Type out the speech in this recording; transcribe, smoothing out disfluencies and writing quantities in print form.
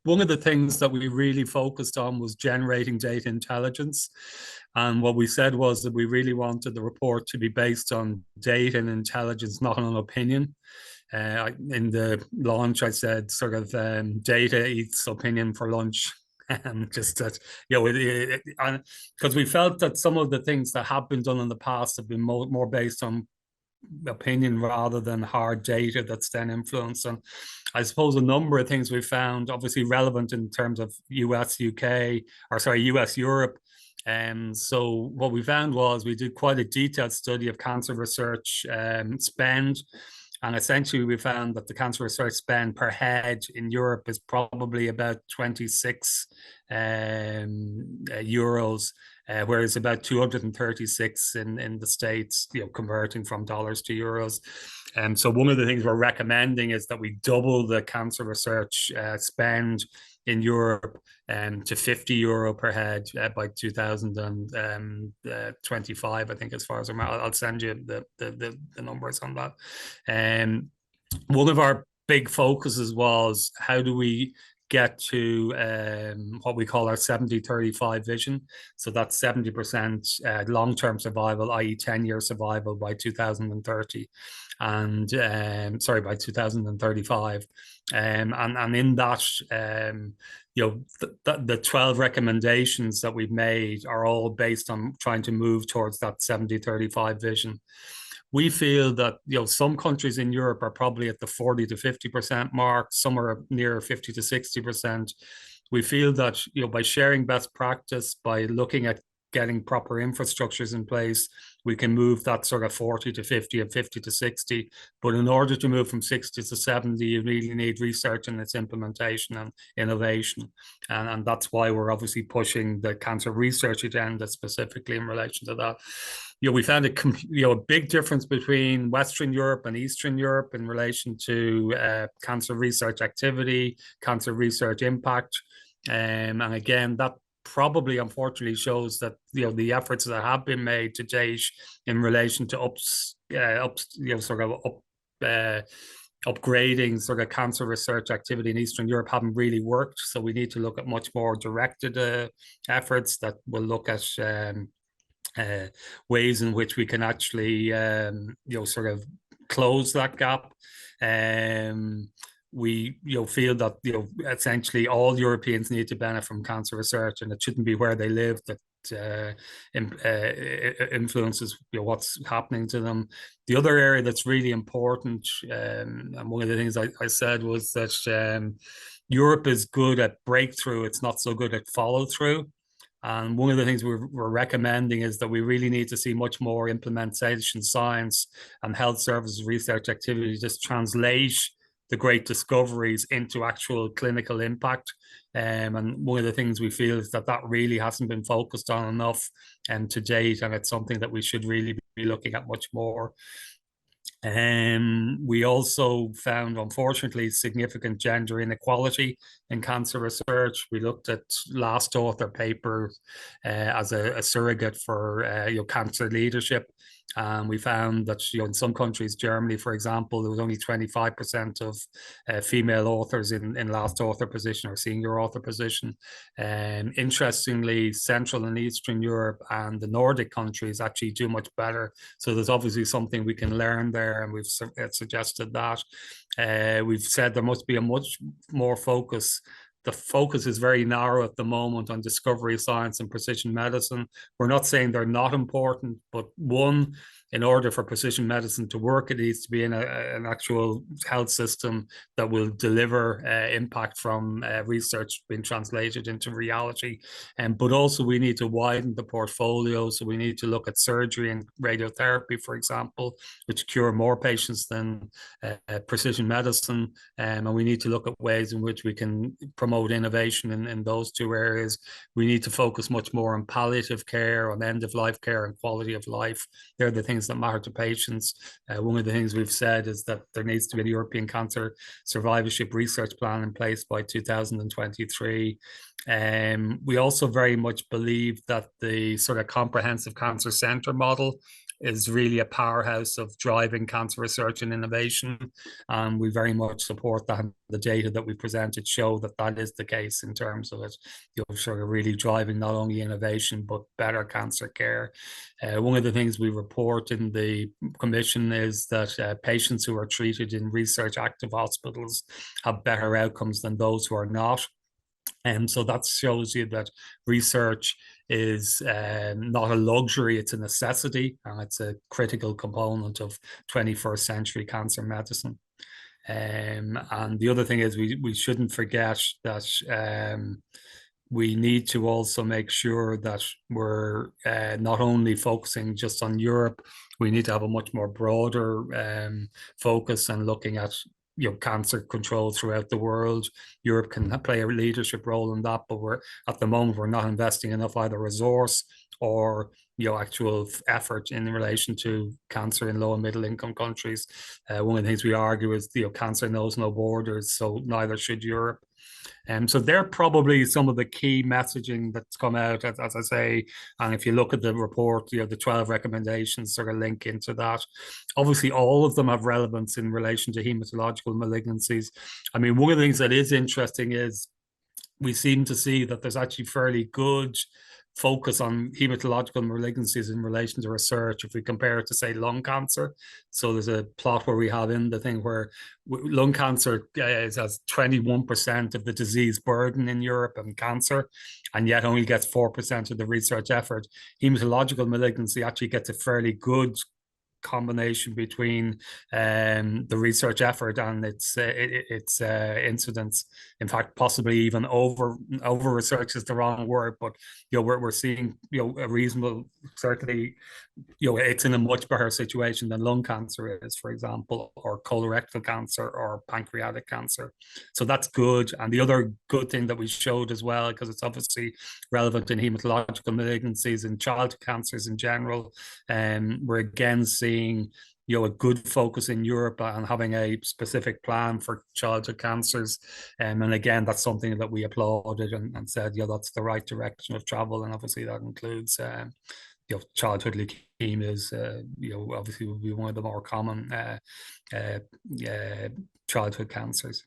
one of the things that we really focused on was generating data intelligence. And what we said was that we really wanted the report to be based on data and intelligence, not on opinion. In the launch, I said sort of data eats opinion for lunch. And just that, because we felt that some of the things that have been done in the past have been more based on opinion rather than hard data that's then influenced. And I suppose a number of things we found obviously relevant in terms of US, Europe. And so what we found was we did quite a detailed study of cancer research spend. And essentially, we found that the cancer research spend per head in Europe is probably about 26 euros, whereas about 236 in the States, converting from dollars to euros. So one of the things we're recommending is that we double the cancer research spend in Europe to 50 euro per head by 2025, I think, as far as I'll send you the numbers on that. One of our big focuses was how do we get to what we call our 70-35 vision. So that's 70% long-term survival, i.e. 10-year survival by 2030. And by 2035. And in that, the 12 recommendations that we've made are all based on trying to move towards that 70-35 vision. We feel that some countries in Europe are probably at the 40 to 50% mark, some are near 50 to 60%. We feel that by sharing best practice, by looking at getting proper infrastructures in place, we can move that sort of 40 to 50 and 50 to 60. But in order to move from 60 to 70, you really need research and its implementation and innovation. And that's why we're obviously pushing the cancer research agenda specifically in relation to that. We found a big difference between Western Europe and Eastern Europe in relation to cancer research activity, cancer research impact. And again, that probably unfortunately shows that the efforts that have been made to date in relation to upgrading sort of cancer research activity in Eastern Europe haven't really worked. So we need to look at much more directed efforts that will look at ways in which we can actually sort of close that gap. We feel that essentially all Europeans need to benefit from cancer research, and it shouldn't be where they live that influences what's happening to them. The other area that's really important, and one of the things I said was that Europe is good at breakthrough, it's not so good at follow through. And one of the things we're recommending is that we really need to see much more implementation science and health services research activity just translate the great discoveries into actual clinical impact. And one of the things we feel is that really hasn't been focused on enough to date, and it's something that we should really be looking at much more. We also found, unfortunately, significant gender inequality in cancer research. We looked at last author papers as a surrogate for cancer leadership. And we found that in some countries, Germany, for example, there was only 25% of female authors in last author position or senior author position. Interestingly, Central and Eastern Europe and the Nordic countries actually do much better. So there's obviously something we can learn there, and we've suggested that. We've said there must be a much more focus. The focus is very narrow at the moment on discovery science and precision medicine. We're not saying they're not important, but one, in order for precision medicine to work, it needs to be in an actual health system that will deliver impact from research being translated into reality. But also we need to widen the portfolio. So we need to look at surgery and radiotherapy, for example, which cure more patients than precision medicine. And we need to look at ways in which we can promote innovation in those two areas. We need to focus much more on palliative care, on end-of-life care, and quality of life. They're the things that matter to patients. One of the things we've said is that there needs to be a European cancer survivorship research plan in place by 2023. We also very much believe that the sort of comprehensive cancer center model is really a powerhouse of driving cancer research and innovation. And we very much support that. The data that we presented show that that is the case in terms of it, sort of really driving not only innovation, but better cancer care. One of the things we report in the commission is that patients who are treated in research active hospitals have better outcomes than those who are not. And so that shows you that research is not a luxury, it's a necessity, and it's a critical component of 21st century cancer medicine. And the other thing is we shouldn't forget that we need to also make sure that we're not only focusing just on Europe, we need to have a much more broader focus and looking at cancer control throughout the world. Europe can play a leadership role in that, but at the moment we're not investing enough either resource or actual effort in relation to cancer in low and middle income countries. One of the things we argue is cancer knows no borders, so neither should Europe. So they're probably some of the key messaging that's come out, as I say. And if you look at the report, the 12 recommendations sort of link into that. Obviously, all of them have relevance in relation to hematological malignancies. I mean, one of the things that is interesting is we seem to see that there's actually fairly good focus on hematological malignancies in relation to research if we compare it to, say, lung cancer. So there's a plot where we have in the thing where lung cancer has 21% of the disease burden in Europe and cancer, and yet only gets 4% of the research effort. Hematological malignancy actually gets a fairly good combination between the research effort and its incidence. In fact, possibly even over research is the wrong word, but we're seeing a reasonable, certainly it's in a much better situation than lung cancer is, for example, or colorectal cancer or pancreatic cancer. So that's good. And the other good thing that we showed as well, because it's obviously relevant in hematological malignancies and childhood cancers in general, we're again seeing a good focus in Europe and having a specific plan for childhood cancers. And again, that's something that we applauded and said, that's the right direction of travel. And obviously that includes childhood leukemias, obviously would be one of the more common childhood cancers.